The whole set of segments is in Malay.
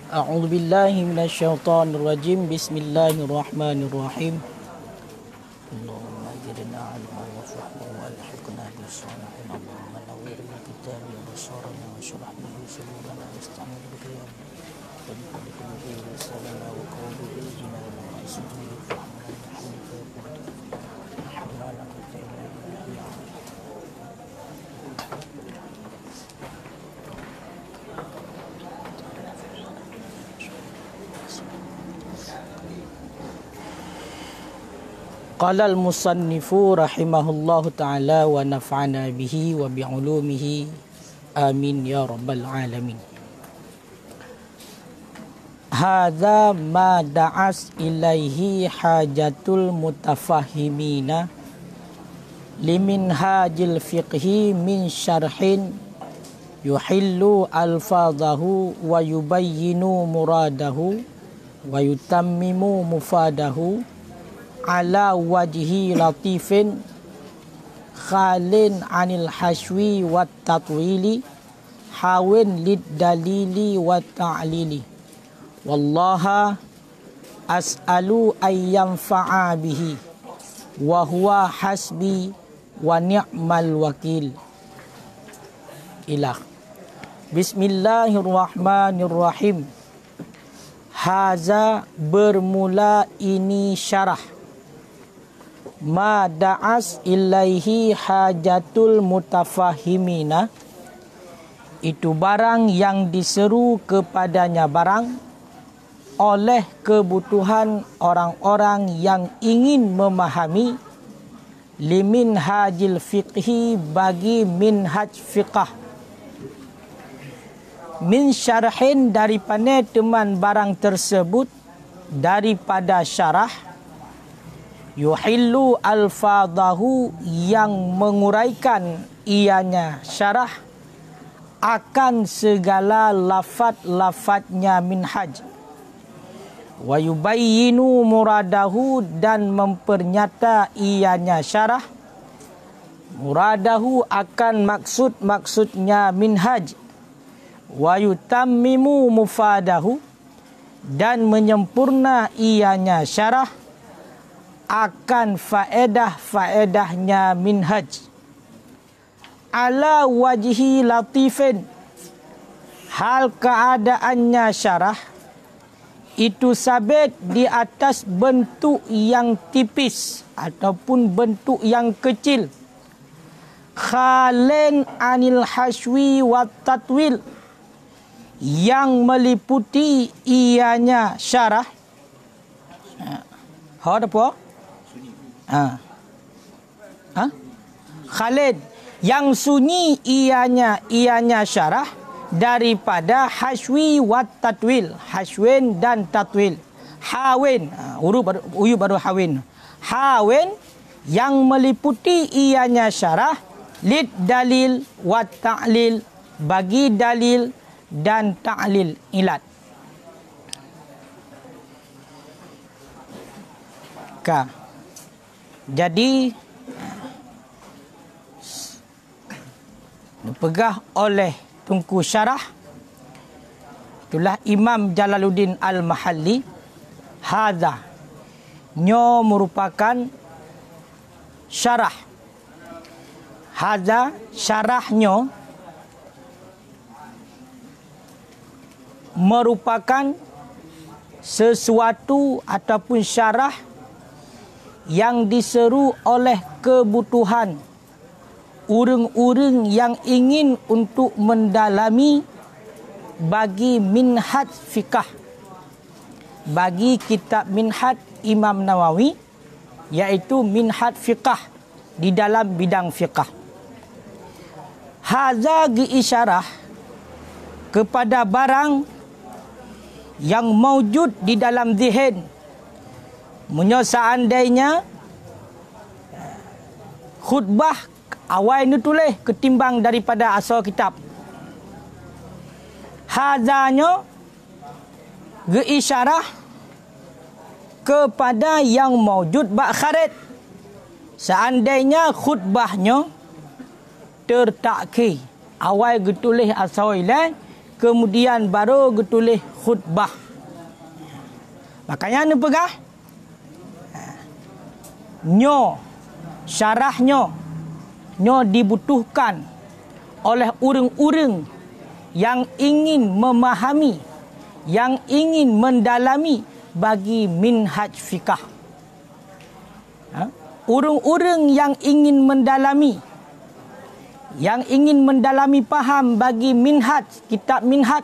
A'udzu billahi minasyaitonir rajim. Bismillahirrahmanirrahim. Allahumma ajirna 'alma wa fahma wa alhiqna bis salihin. Allahumma nawwir lana kitabi wa basarana wa shrah bihi sadrana wasta'in bil qiyam. Wa bi kulli risalana wa qawli ijna wa asjudu fahma Qala al-musannifu rahimahullahu ta'ala wa naf'ana bihi wa bi'ulumihi amin ya rabbal alamin. Hadza ma da'as ilaihi hajatul mutafahimina limin hajil fiqhi min syarhin yuhillu alfadahu wa yubayyinu muradahu wa yutammimu mufadahu ala wajhi latifin khalin anil hashwi wat tatwili hawin lid dalili wat ta'lili wallaha as'alu ayyam fa'a bihi wa huwa hasbi wa ni'mal wakil. Ilah. Bismillahirrahmanirrahim. Haza bermula ini syarah ma da'as ilaihi hajatul mutafahimina, itu barang yang diseru kepadanya barang oleh kebutuhan orang-orang yang ingin memahami limin hajil fiqhi, bagi minhaj fiqah, min syarhin daripada teman barang tersebut daripada syarah, yuhillu alfadahu yang menguraikan ianya syarah akan segala lafaz-lafaznya minhaj, wa yubayyinu muradahu dan mempernyata ianya syarah muradahu akan maksud-maksudnya minhaj, wa yutammimu mufadahu dan menyempurna ianya syarah akan faedah-faedahnya minhaj, ala wajhi latifin, hal keadaannya syarah itu sabit di atas bentuk yang tipis ataupun bentuk yang kecil, khalin anil hashwi wat tatwil, yang meliputi ianya syarah Khalid yang sunyi ianya syarah daripada hashwi wat tatwil, hashwin dan tatwil, hawin uyu baru hawin, hawin yang meliputi ianya syarah, lid dalil wat ta'lil, bagi dalil dan ta'lil ilat. Jadi dipegah oleh Tunku Syarah, itulah Imam Jalaluddin Al-Mahalli. Hadza nyo merupakan syarah. Hadza syarahnya merupakan sesuatu ataupun syarah yang diseru oleh kebutuhan urang-urang yang ingin untuk mendalami bagi minhaj fiqah, bagi kitab minhaj Imam Nawawi, iaitu minhaj fiqah di dalam bidang fiqah. Hadza isyarah kepada barang yang maujud di dalam zihin, seandainya khutbah awal ini tulis ketimbang daripada asal kitab. Hazanya isyarah kepada yang maujud bak kharit, seandainya khutbahnya tertakhir awal ditulis asal ilan kemudian baru getulis khutbah. Makanya ni pegah nyo syarahnya nyo dibutuhkan oleh urang-urang yang ingin memahami, yang ingin mendalami bagi minhaj fikah. Urang-urang yang ingin mendalami, yang ingin mendalami faham bagi minhaj, kitab minhaj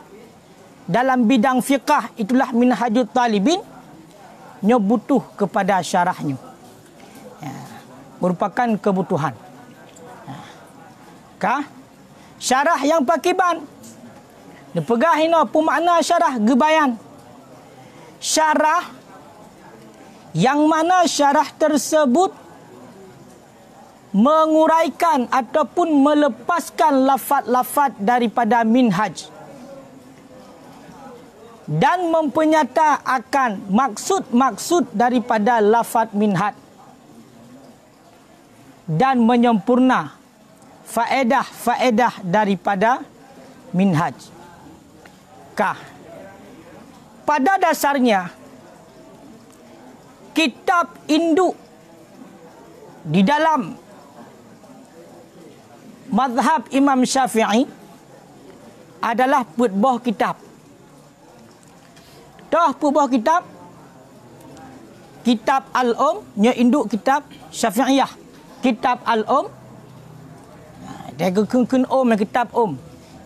dalam bidang fiqah, itulah Minhajut Talibin, nyo butuh kepada syarahnya. Merupakan kebutuhan. Syarah yang pakiban. Dia pegah ini apa makna syarah gebayan. Syarah yang mana syarah tersebut menguraikan ataupun melepaskan lafaz-lafaz daripada minhaj dan mempenyatakan maksud-maksud daripada lafaz minhaj dan menyempurna faedah-faedah daripada minhaj. Pada dasarnya kitab induk di dalam mazhab Imam Syafi'i adalah putbah kitab. Dah putbah kitab, kitab Al-Um, nya induk kitab Syafi'iyah. Kitab Al-Um, dia kun kitab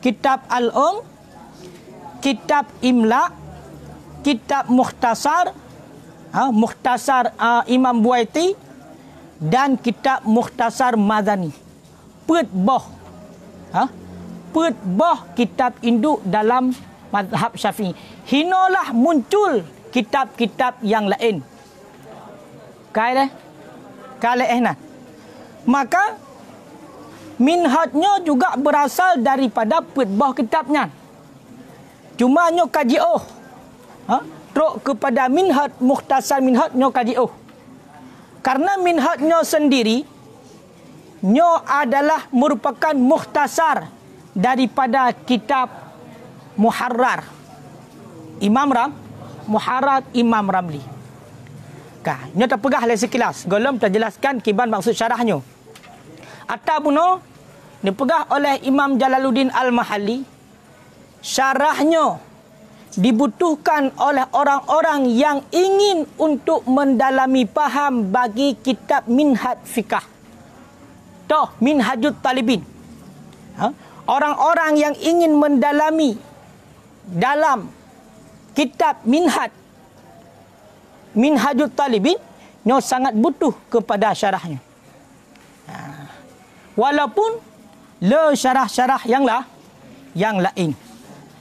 Kitab Al-Um, kitab Imla, kitab Mukhtasar, Mukhtasar Imam Buaiti, dan kitab Mukhtasar Madani. Putbah kitab induk dalam mazhab Syafi'i. Hinolah muncul kitab-kitab yang lain. Maka minhajnya juga berasal daripada putbah kitabnya. Cuma nyo kaji truk kepada minhaj, Mukhtasar minhaj nyo kaji karena minhajnya sendiri nyo adalah merupakan mukhtasar daripada kitab Muharrar Imam Ramli. Nyo terpegah oleh sekilas, golom terjelaskan kiban maksud syarahnya. Ataupun dipegah oleh Imam Jalaluddin Al-Mahalli, syarahnya dibutuhkan oleh orang-orang yang ingin untuk mendalami faham bagi kitab minhaj fikah. Minhajut Talibin. Orang-orang yang ingin mendalami dalam kitab Minhajut Talibin, nyo sangat butuh kepada syarahnya. Walaupun le syarah-syarah yang lain.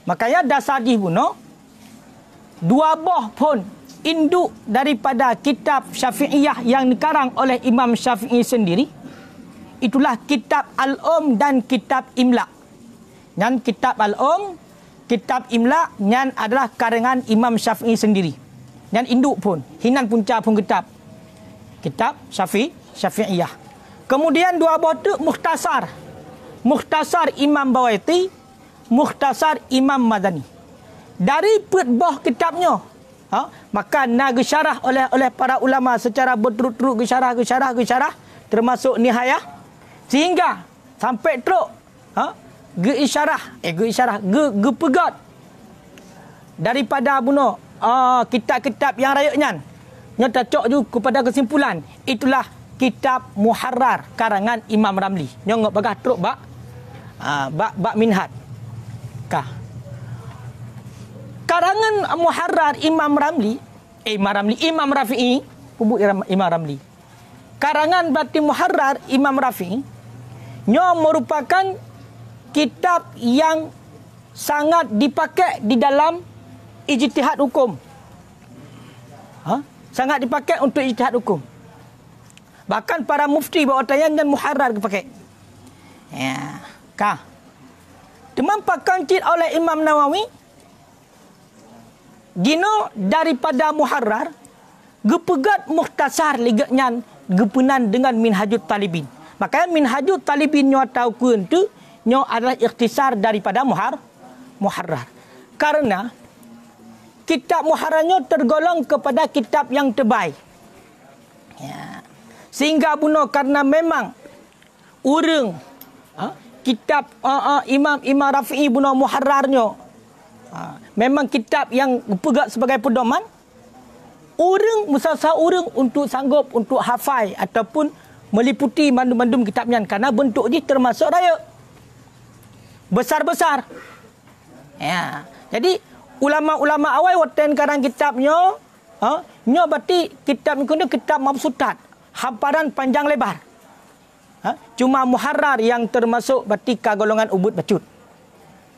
Makanya dasar di buno dua boh pun induk daripada kitab Syafi'iyah yang dikarang oleh Imam Syafi'i sendiri. Itulah kitab Al-Um dan kitab Imla. Dan kitab Al-Um, kitab Imla nyan adalah karangan Imam Syafi'i sendiri. Dan induk pun, hinan punca pun kitab Syafi'iyah. Kemudian dua buah tu Mukhtasar Imam Bawaiti, Mukhtasar Imam Madani. Dari putbah kitabnya, maka nak syarah oleh para ulama secara berturut-turut syarah termasuk nihayah, sehingga sampai teruk pegat daripada bunuh kitab-kitab yang rayaknya nyo cocok juga kepada kesimpulan. Itulah kitab Muharrar karangan Imam Ramli. Nyo ngok bagah teruk bak minhaj. Karangan Muharrar Imam Rafi'i, Imam Ramli. Karangan Bati Muharrar Imam Rafi'i nyo merupakan kitab yang sangat dipakai di dalam ijtihad hukum. Sangat dipakai untuk ijtihad hukum. Bahkan para mufti berwatayan dan Muharrar dipakai. Dimampakan cit oleh Imam Nawawi dino daripada Muharrar gepegat Mukhtasar ligatnya gepenan dengan Minhajut Talibin. Makanya Minhajut Talibin nyo tahu kun tu nyo adalah ikhtisar daripada muharrar. Karena kitab muharrarnya tergolong kepada kitab yang terbaik. Ya. Sehingga bunuh karena memang urang kitab Imam Rafi'i bunuh muharrarnya memang kitab yang pegang sebagai pedoman, urang musasah urang untuk sanggup untuk hafal ataupun meliputi mandum-mandum kitabnya, karena bentuk dia termasuk raya besar-besar. Ya. Jadi ulama-ulama awal watan karang kitabnya nyo berarti kitab ni kitab mabsutat, hamparan panjang lebar. Cuma muharrar yang termasuk berarti golongan ubud bacut.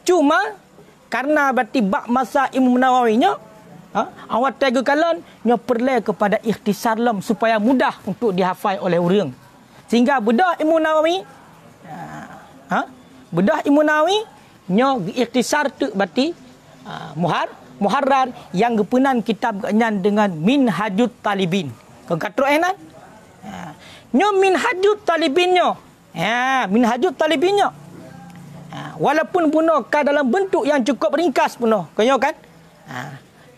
Cuma karena berarti bak masa Imam Nawawi nya awak tega kalan nya perlu kepada ikhtisar lam supaya mudah untuk dihafal oleh orang. Sehingga bedah Imam Nawawi bedah Imam Nawawi nya ikhtisar tu berarti muharrar yang gepenan kitab kenyan dengan Minhajut Talibin. Kau kata enak? Nyo Minhajut Talibinnya. Minhajut Talibinnya. Walaupun puno dalam bentuk yang cukup ringkas puno. Kau kan?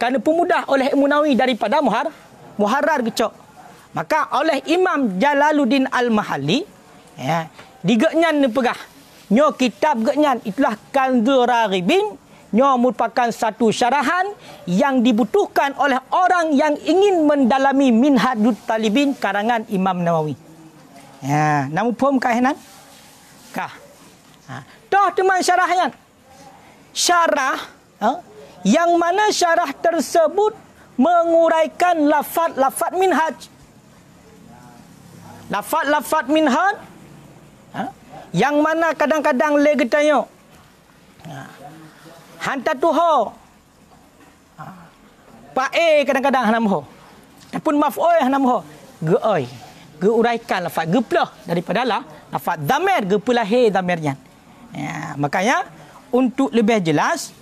Kerana pemudah oleh Imam Nawawi daripada muharrar kecok. Maka oleh Imam Jalaluddin Al-Mahalli digenyan pegah. Nyo kitab genyan itulah Kanzur Raghibin. Nyo merupakan satu syarahan yang dibutuhkan oleh orang yang ingin mendalami Minhajut Talibin karangan Imam Nawawi. Namu faham kah henan? Kah? Toh teman syarahnya. Syarah yang mana syarah tersebut menguraikan lafaz-lafaz minhaj. Lafaz-lafaz minhaj yang mana kadang-kadang le getanya. Hantar tuho. Pae kadang-kadang hanam ho. Ataupun maf'ul hanam ho. Geoi. Geuraikan lafaz geplah daripada lafaz dhamir gepulahi dhamirnya. Makanya untuk lebih jelas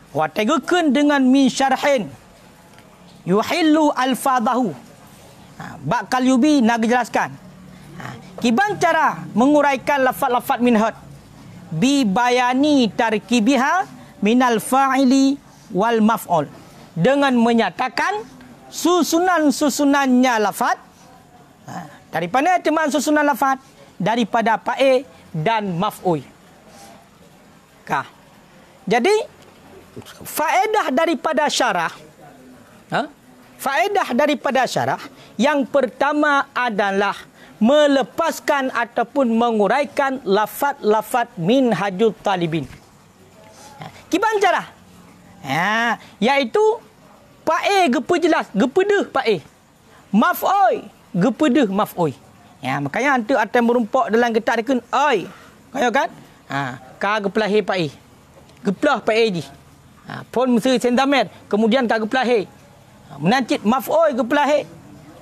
wa tegukeun dengan min syarhin yuhillu alfadahu. Bakal yubi nak jelaskan. Kiban cara menguraikan lafaz-lafaz minhaj bi bayani tarkibiha minal fa'ili wal maf'ul, dengan menyatakan susunan-susunannya lafaz. Daripada teman susunan lafaz daripada fa'il dan maf'ul. Jadi faedah daripada syarah yang pertama adalah melepaskan ataupun menguraikan lafaz-lafaz Minhajut Talibin. Kiban cara? Iaitu pae gepe jelas, gepedeh pae. Maf'ul, gepedeh maf'ul. Makanya antu akan merumpak dalam getak dekun oi. Kaya kan? Ka geplahi pae. Geplah pae ji. Pon mesti sendamer, kemudian ka geplahi. Menancit maf'ul geplahi.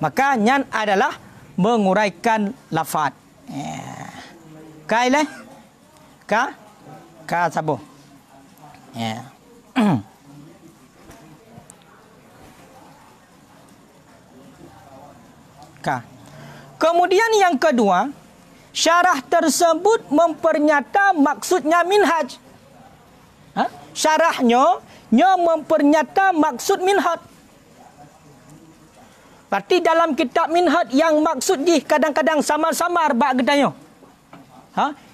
Maka nyan adalah menguraikan lafaz. Kai le? Ka sabo. Kemudian yang kedua, syarah tersebut mempernyata maksudnya minhaj. Syarahnya mempernyata maksud minhaj. Berarti dalam kitab minhaj yang maksud di kadang-kadang samar-samar bak gedanya.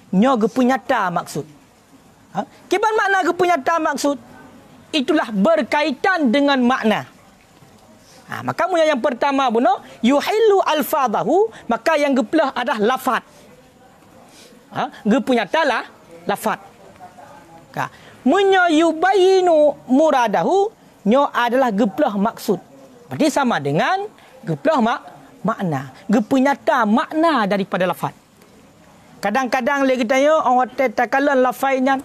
Nyo gepunyata maksud. Kiban makna gepunyata maksud? Itulah berkaitan dengan makna. Maka yang pertama buno yuhillu alfadahu, maka yang geplah adalah lafaz. Gepunyata lah lafaz. Munyo yubayinu muradahu, nyo adalah geplah maksud. Berarti sama dengan geplah makna. Gepunyata makna daripada lafaz. Kadang-kadang lagi tanya orang takalan lafaznya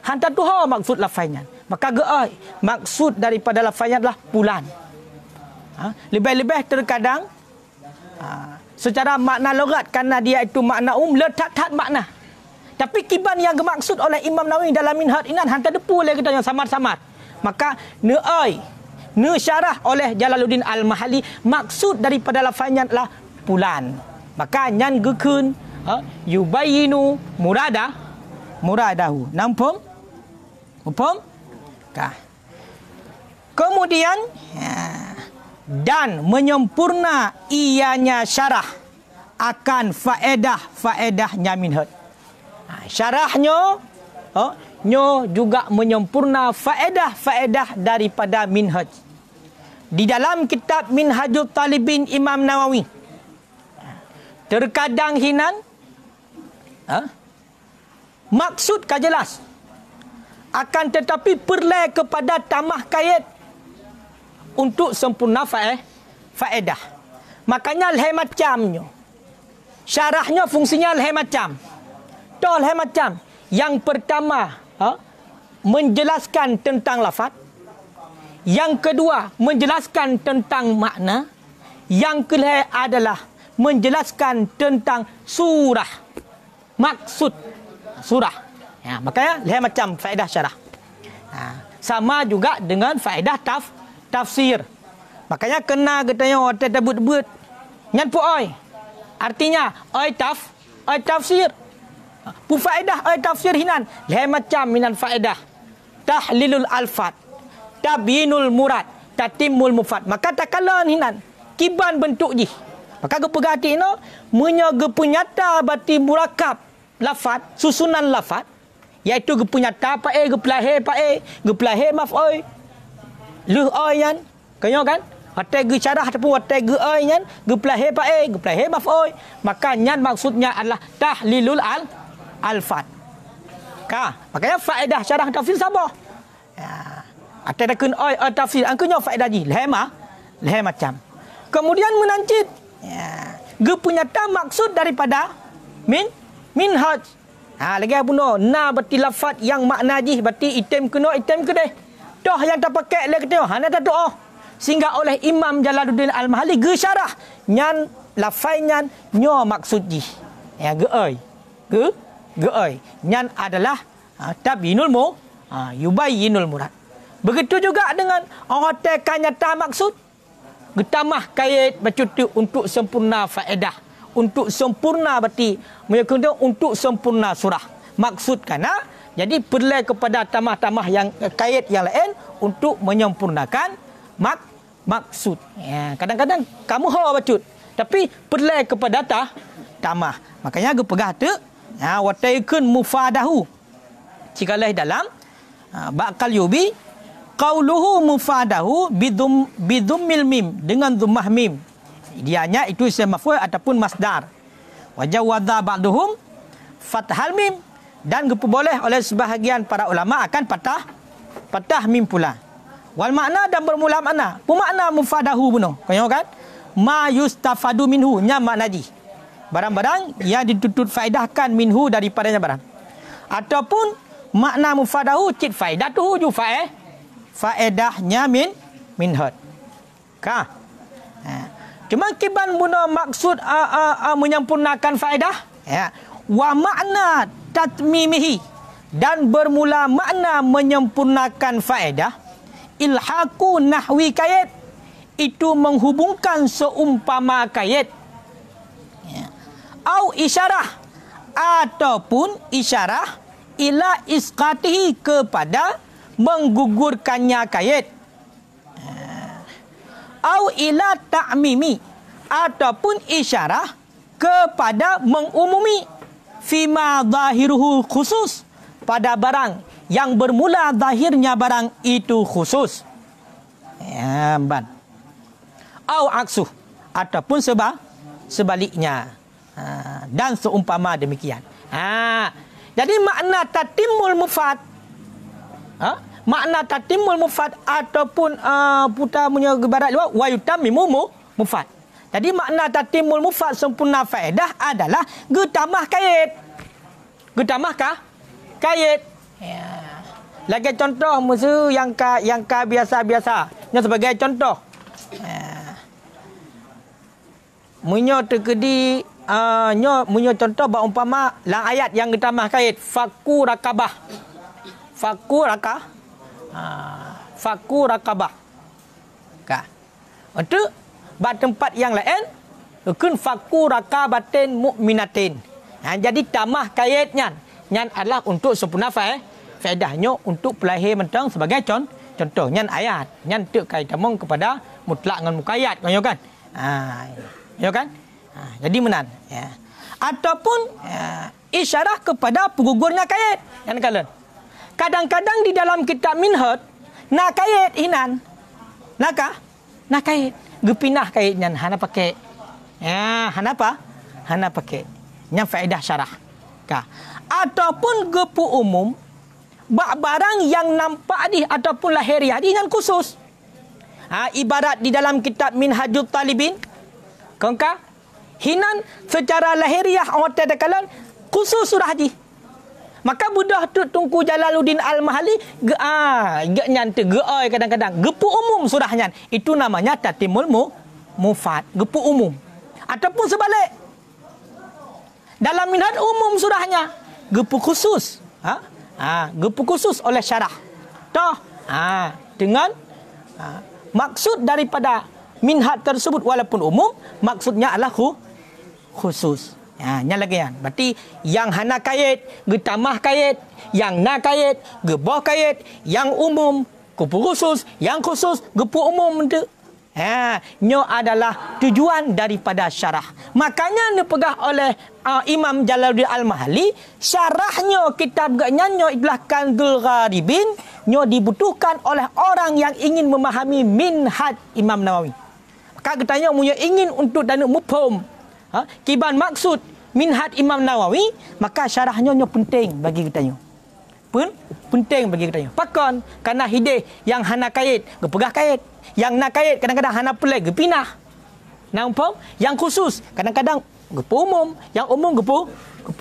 hantar tuha maksud lafaznya. Maka geai maksud daripada lafaznya adalah pulan. Lebih-lebih terkadang secara makna logat karena dia itu makna letak makna. Tapi kiban yang dimaksud oleh Imam Nawawi dalam Minhaj inan hantar depu lagi tanya samar-samar. Maka syarah oleh Jalaluddin Al-Mahalli maksud daripada lafaznya adalah pulan. Maka nyan gekeun yubayinu murada muradahu. Nampak? Faham? Kah. Kemudian dan menyempurna ianya syarah akan faedahnya minhaj. Syarahnya nyo juga menyempurna faedah daripada minhaj. Di dalam kitab Minhajul Talibin Imam Nawawi, terkadang hinan maksud ka jelas, akan tetapi perlu kepada tamah kait untuk sempurna faedah. Makanya leh macamnya. Syarahnya fungsinya leh macam. Toh leh macam. Yang pertama, menjelaskan tentang lafaz. Yang kedua, menjelaskan tentang makna. Yang kedua adalah menjelaskan tentang surah. Maksud surah. Ya, makanya leh macam faedah syarah. Sama juga dengan faedah tafsir. Makanya kena katanya hotel tebut-tebut. Nyan pu oi. Artinya oi tafsir. Pu faedah oi tafsir hinan. Leh macam minan faedah. Tahlilul alfat. Tabyinul murad. Tatimul mufad. Maka takalan hinan. Kiban bentuk ji. Maka gepegati no munya gepunyata bati murakab lafat, susunan lafat, iaitu gepunyata pa geplahe pa geplahe maf oi. Luh oi yan. Kanyo kan? Hotel ge syarah ataupun hotel ge oi yan, geplahe pa geplahe maf oi. Maka nyan maksudnya adalah tahlilul alfat. Ka, makanya faedah syarah tafsir sabah. Ya. Atau dah kena oi tafsir, angkanya faedah ji. Leh macam. Kemudian menancit. Ya. Ge punya maksud daripada minhaj. Lagi apa na berarti lafaz yang makna ji, berarti item kena item ke deh. Toh yang tak pakai le kata hana tak doa. Sehingga oleh Imam Jalaluddin Al-Mahalli ge syarah nyan lafaz nyan nyo maksud ji. Ya ge oi. Ge oi. Nyan adalah tabyinul yubayyinul murad. Begitu juga dengan hotel kanyata maksud. Getamah kait bercuti untuk sempurna faedah. Untuk sempurna berarti menyekunda untuk sempurna surah. Maksud kerana jadi perlu kepada tamah-tamah yang kait yang lain untuk menyempurnakan maksud. Ya, kadang-kadang kamu bacut. Tapi perlu kepada tamah. Makanya aku pegah tu. Wataikun mufadahu. Cikalah dalam Ba'kal Yubi. Qauluhu mufadahu bidummil mim, dengan dhammah mim. Dianya itu isim maf'ul ataupun masdar. Wa jawadha ba'duhum fathal mim, dan boleh oleh sebahagian para ulama akan patah mim pula. Wal makna, dan bermula makna. Pemakna mufadahu bunuh. Kau kan? Ma yustafadu minhu, nya makna di. Barang-barang yang ditutut faedahkan minhu daripadanya barang. Ataupun makna mufadahu cit faedah tu ju faedahnya minhaj. Kah? Cuma kiban guna maksud menyempurnakan faedah. Ya. Wa makna tatmimihi, dan bermula makna menyempurnakan faedah. Ilhaku nahwi kayat, itu menghubungkan seumpama kayat. Ya. Au isyarah, ataupun isyarah ila isqatihi, kepada menggugurkannya kait. Au ila ta'mimi, ataupun isyarah kepada mengumumi fima zahiruhu khusus, pada barang yang bermula zahirnya barang itu khusus. Ya, ban. Au aksuh, ataupun sebaliknya. Dan seumpama demikian. Jadi makna tatimul mufad, makna tatimul mufad ataupun putar punya ibarat luar wa yutammimu mufad. Jadi makna tatimul mufad sempurna faedah adalah getamah kait. Getamahkah? Kait. Ya. Lagi contoh musuh yang ka biasa-biasa. Nya sebagai contoh. Munyo terkedi munyo contoh umpama lang ayat yang getamah kait faku rakabah. Faku rakabah. Kah. Untuk bab tempat yang lain kun faku rakabatin mukminatin. Jadi tamah kaitnya nyan adalah untuk sempurna faedahnya untuk pelahir mentang sebagai contoh nyan ayat nyan tek kaitan kepada mutlak dengan muqayyad kan ya kan jadi menan ya ataupun isyarah kepada penggugurnya kait yang kalian kadang-kadang di dalam kitab minhaj nak kait inan nak kait gepinah kait nyan hana pakai ya hana pakai yang faedah syarah ataupun gepu umum barang yang nampak di ataupun lahiriah di dengan khusus ibarat di dalam kitab Minhajul Talibin kongka hinan secara lahiriah orang tadakalan khusus surah haji maka budah tu Tunku Jalaluddin Al-Mahalli nyan tu geoi kadang-kadang gepu umum surahnya itu namanya tatimul mufad gepu umum ataupun sebalik dalam minhaj umum surahnya gepu khusus gepu khusus oleh syarah toh dengan maksud daripada minhaj tersebut walaupun umum maksudnya adalah khusus nya lagi kan berarti yang hana kait getamah kait yang na kait gebah kait yang umum gepu khusus yang khusus gepu umum tu nyo adalah tujuan daripada syarah. Makanya dipegah oleh Imam Jalaluddin Al-Mahalli, syarahnya kitab nyo adalah Kanzul Gharibin, nyo dibutuhkan oleh orang yang ingin memahami minhaj Imam Nawawi. Maka katanya punya ingin untuk dan mufhum kiban maksud minhaj Imam Nawawi, maka syarahnya nyo penting bagi katanya. Penting bagi katanya. Pakon karena hidih yang hana kait, gepegah kait. Yang nak kait kadang-kadang hana pelai gepinah. Nampak? Yang khusus kadang-kadang gepu umum, yang umum gepu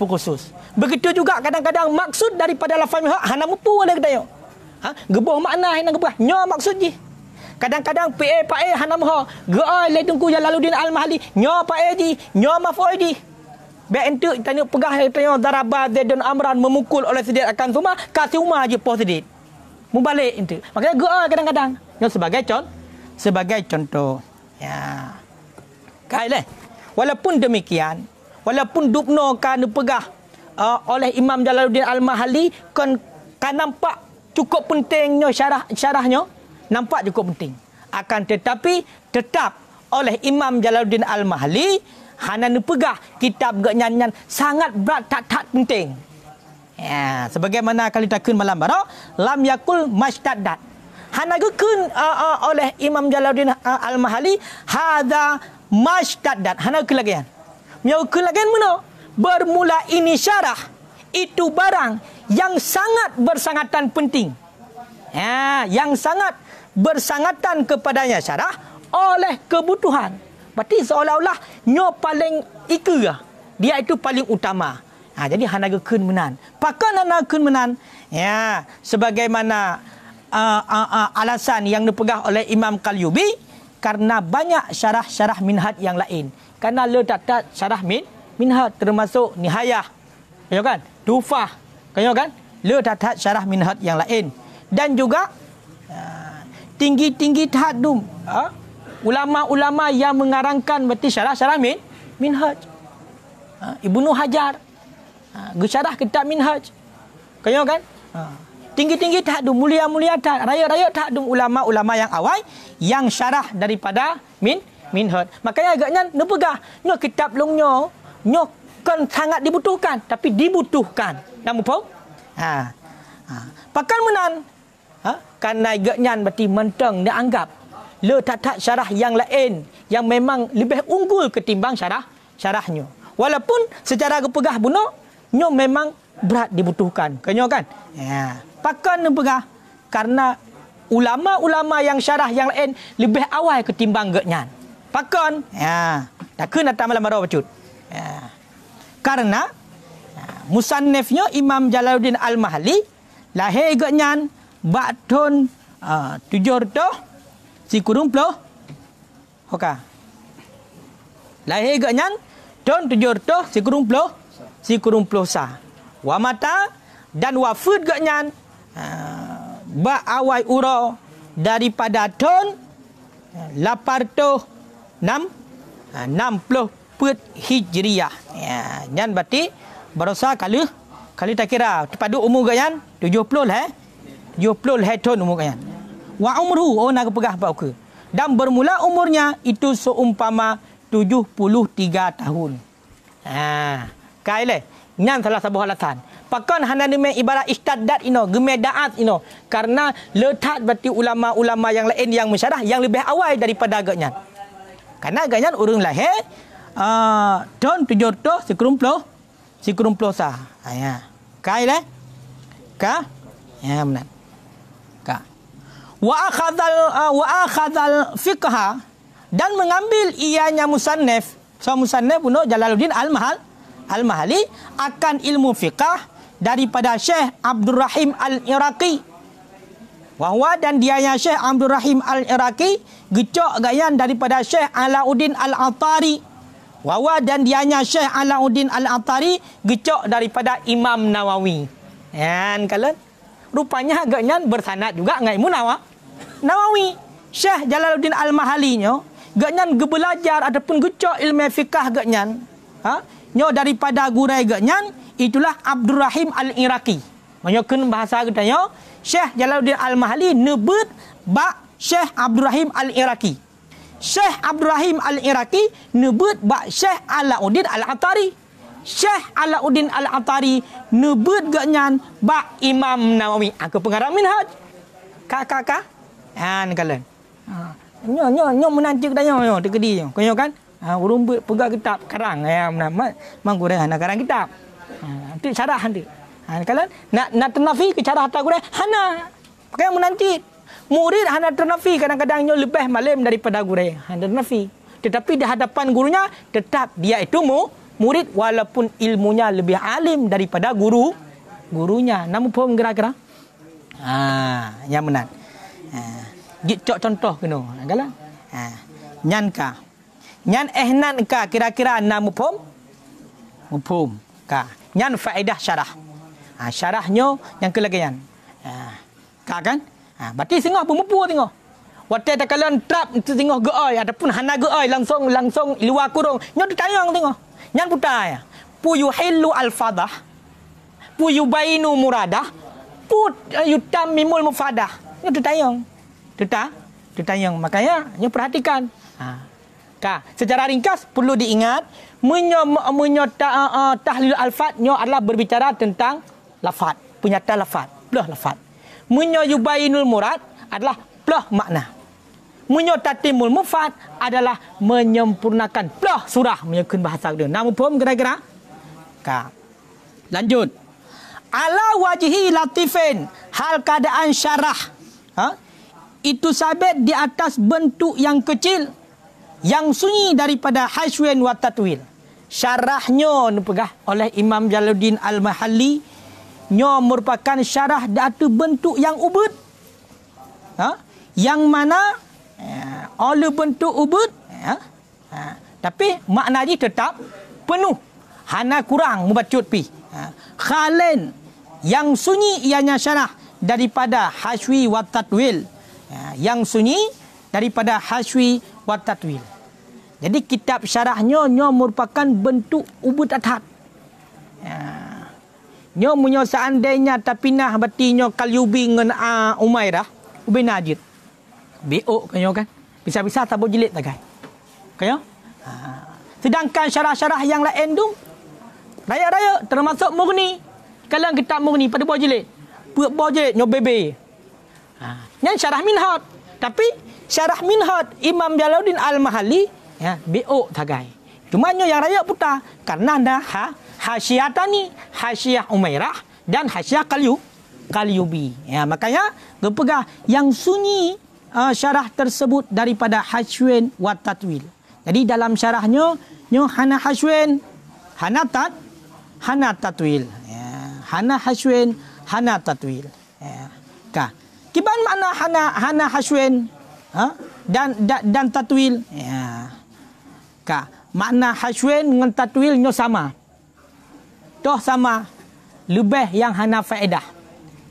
khusus. Begitu juga kadang-kadang maksud daripada lafaz hana mupu ada katanya. Gebuh makna hana gebuh. Nyo maksud je. Kadang-kadang pa hana moh. Geai le Tunku Jalaluddin Al-Mahalli. Nyo pa ji, nyo maf'ul ji. Baik ente tanya pegah tanya daraba Zaidun Amran memukul oleh Siddiq akan semua kasih umah je pos Siddiq. Mubalik ente. Makanya geai kadang-kadang. Nyo sebagai contoh ya kaileh walaupun demikian walaupun dupno kan dipegah oleh Imam Jalaluddin Al-Mahalli kan nampak cukup pentingnya syarahnya nampak cukup penting akan tetapi tetap oleh Imam Jalaluddin Al-Mahalli hana dipegah kitab nyanyian sangat berat tak penting ya sebagaimana kali takun malam barak lam yakul mashtaddat hana gekun oleh Imam Jalaluddin Al-Mahalli hadza mashtaddat hana kelagian meu kelagian mana bermula ini syarah itu barang yang sangat bersangatan penting yang sangat bersangatan kepadanya syarah oleh kebutuhan berarti seolah-olah nyo paling ikut dia itu paling utama jadi hana gekun menan pakan hana gekun menan ya sebagaimana alasan yang dipegah oleh Imam Qalyubi karena banyak syarah-syarah minhaj yang lain. Karena le tak syarah minhaj termasuk nihayah. Ya kan? Tufah. Kan? Le tak syarah minhaj yang lain. Dan juga tinggi-tinggi tahaddum. Ulama-ulama yang mengarangkan berarti syarah-syarah minhaj. Ibnu Hajar. Syarah kitab minhaj. Kan? Tinggi-tinggi tahdum, mulia-mulia raya-raya tahdum ulama-ulama yang awal yang syarah daripada minhaj. Makanya agaknya nepegah nyo kitab lungnyo nyo kan sangat dibutuhkan tapi dibutuhkan. Nampak? Pakan menan karena agaknya berarti menteng dia anggap le tak syarah yang lain yang memang lebih unggul ketimbang syarahnya. Walaupun secara kepegah buno nyo memang berat dibutuhkan. Kenyo kan? Pakan nepegah karena ulama-ulama yang syarah yang lain lebih awal ketimbang geknyan. Pakan tak kena datang malam marah bacut. Karena musannifnya Imam Jalaluddin Al-Mahalli lahir geknyan bakton 700 Hoka. Lahir geknyan tahun 700 sa. Wa mata dan wafat geknyan awal ura daripada tahun 860 Hijriyah. Dan berarti berusaha Kali tak kira terpadu umur gayan 70 lah 70 tahun umur gayan. Wa umruhu nak pegah apa? Dan bermula umurnya itu seumpama 73 tahun. Kaile nyan salah satu alasan. Pakan hana demi ibarat istaddat ino, gemedaat ino. Karena letak berarti ulama-ulama yang lain yang mensyarah yang lebih awal daripada agaknya. Karena agaknya orang lahir tahun 700 sekerumploh sah. Ya. Kaile? Ka? Ya benar. Ka. Wa akhadzal fiqha dan mengambil ianya musannif. So musannif puno Jalaluddin Al-Mahali akan ilmu fiqh daripada Syekh Abdul Rahim Al-Iraqi. Wahwa dan dianya Syekh Abdul Rahim Al-Iraqi gecok gayan daripada Syekh Alauddin Al-Atari. Wahwa dan dianya Syekh Alauddin Al-Atari gecok daripada Imam Nawawi. Kan kalian rupanya agaknya bersanad juga dengan ilmu Nawawi. Syekh Jalaluddin Al-Mahali nyo agaknya gebelajar ataupun gecok ilmu fiqh agaknya. Nyo daripada gurai agaknya itulah Abdul Rahim Al-Iraqi. Menyokan bahasa katanya Syekh Jalaluddin Al-Mahali nebut ba Syekh Abdul Rahim Al-Iraqi. Syekh Abdul Rahim Al-Iraqi nebut ba Syekh Alauddin Al-Atari. Syekh Alauddin Al-Atari nebut gaknyan ba Imam Nawawi. Aku pengarang minhaj. Kakak. Kalian. Nyo menanti katanya nyo tekedi nyo. Kanyo kan? Urung pegang kitab karang mang gureh anak karang kitab. Nanti syarah nanti. Kalian nak ternafi ke cara hatta gureh hana. Pakai menanti. Murid hana ternafi kadang-kadang nyo lebih malam daripada gureh. Hana ternafi. Tetapi di hadapan gurunya tetap dia itu murid walaupun ilmunya lebih alim daripada gurunya. Namun pun gerak-gerak. Yang benar. Cok contoh kena. Kalian. Nyanka. Nyan ehnan ka kira-kira na mufhum ka nyan faedah syarah. Syarahnya yang kelagian. Ka kan? Berarti sengah pemupu tengok. Waktu tak kalian trap tengok geoi ataupun hana geoi langsung luar kurung. Nyo ditayang tengok. Nyan putar ya. Pu yuhillu al-fadah. Pu yubainu muradah. Pu yutammimul mufadah. Nyo ditayang. Ditayang. Makanya nyo perhatikan. Secara ringkas perlu diingat tahlil al-fat nyo adalah berbicara tentang lafaz, penyata lafaz, belah lafaz. Yubainul murad adalah belah makna. Tatimul mufad adalah menyempurnakan belah surah menyekun bahasa dia. Namun pun kira-kira lanjut. Ala wajhi latifin hal keadaan syarah. Itu sabit di atas bentuk yang kecil yang sunyi daripada hasywen wa tatwil. Syarahnya dipegah oleh Imam Jalaluddin Al-Mahali nyo merupakan syarah datu bentuk yang ubud. Yang mana oleh bentuk ubud tapi makna dia tetap penuh. Hana kurang membacut pi. Khalen yang sunyi ianya syarah daripada hasywi wa tatwil. Yang sunyi daripada hasywi wa tatwil. Jadi kitab syarahnya nyo merupakan bentuk ubud atat. Nyo munyo seandainya tapinah berarti nyo Kalyubi ngan Umairah Ubin Najid. BO kanyo kan. Bisa-bisa tabo jilid tagai. Kanyo? Sedangkan syarah-syarah yang lain tu raya-raya termasuk Mughni. Kalau kitab Mughni pada bawah jilid. Bawah jilid nyo bebe. Yang syarah minhaj. Tapi syarah minhaj Imam Jalaluddin Al-Mahali BO tagai. Cuma nyo yang raya putar karena ada hasyiatani, hasyiah Umairah dan hasyiah Kalyubi. Makanya gepegah yang sunyi syarah tersebut daripada hasywen wa tatwil. Jadi dalam syarahnya nyo hana hasywen, hana tatwil. Hana hasywen, hana tatwil. Kiban makna hana hasywen dan tatwil. Makna hasywen dengan tatwil nyo sama. Toh sama. Lebih yang hana faedah.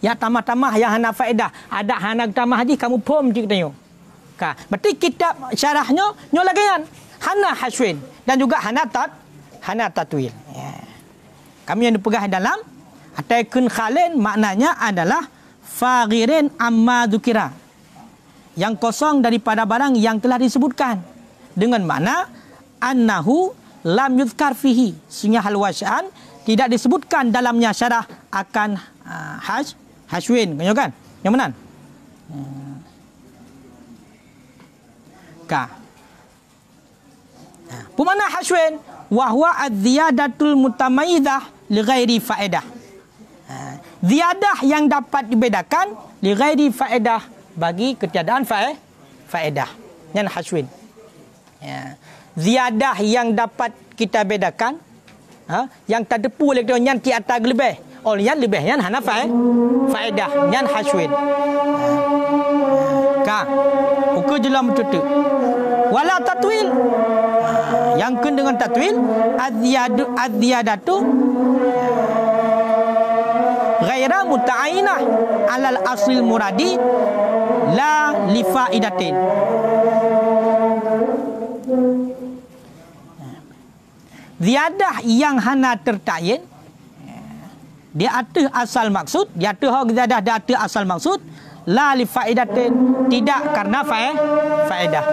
Ya tamah-tamah yang hana faedah. Ada hana tamah haji kamu pom je katanya. Berarti kitab syarahnya nyo lagian hana hasywen dan juga hana tatwil. Kami yang dipegah dalam Ataikun khalin maknanya adalah faghirin amma dzukira. Yang kosong daripada barang yang telah disebutkan. Dengan makna annahu lam yuzkar fihi. Sehingga hal wasya'an tidak disebutkan dalamnya syarah akan hashwin. Kan? Yang mana? Ka. Pemana hashwin wahwa az-ziyadatul mutamayyidah li ghairi faedah. Ziyadah yang dapat dibedakan li ghairi faedah, bagi ketiadaan faedah. Yang hashwin. Ya. Ziyadah yang dapat kita bedakan, yang terdepu oleh kita yang ti atas lebih. Oh, yang lebih yang hana faedah, yang hashwin. Ka. Ukur jelam tutu. Wala tatwil. Yang kun dengan tatwil az-ziyadatu ghaira muta'ayyinah alal aslil muradi la li faidatin. Ziyadah yang hana tertayin dia atas asal maksud, dia atas ziyadah dia atas asal maksud, la li faidatin, tidak karena faedah.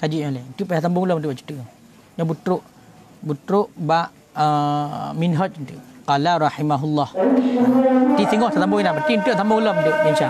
Kaji yang lain. Itu payah tambung ulang dia cerita. Yang butruk ba minhaj tu. Qala rahimahullah. Ti tengok tambung nak berarti itu tambung ulang dia insya.